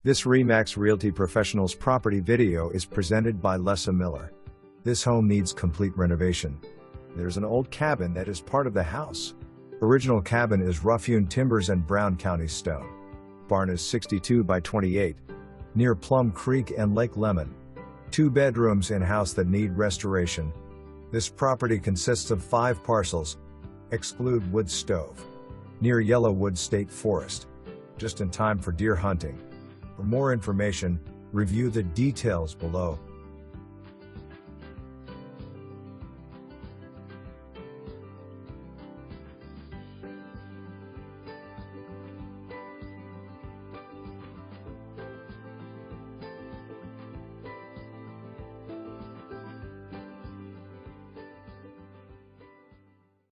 This RE/MAX Realty Professionals property video is presented by Lesa Miller. This home needs complete renovation. There's an old cabin that is part of the house. Original cabin is rough-hewn timbers and Brown County stone. Barn is 62 by 28, near Plum Creek and Lake Lemon. 2 bedrooms in house that need restoration. This property consists of 5 parcels, exclude wood stove, near Yellowwood State Forest, just in time for deer hunting. For more information, review the details below.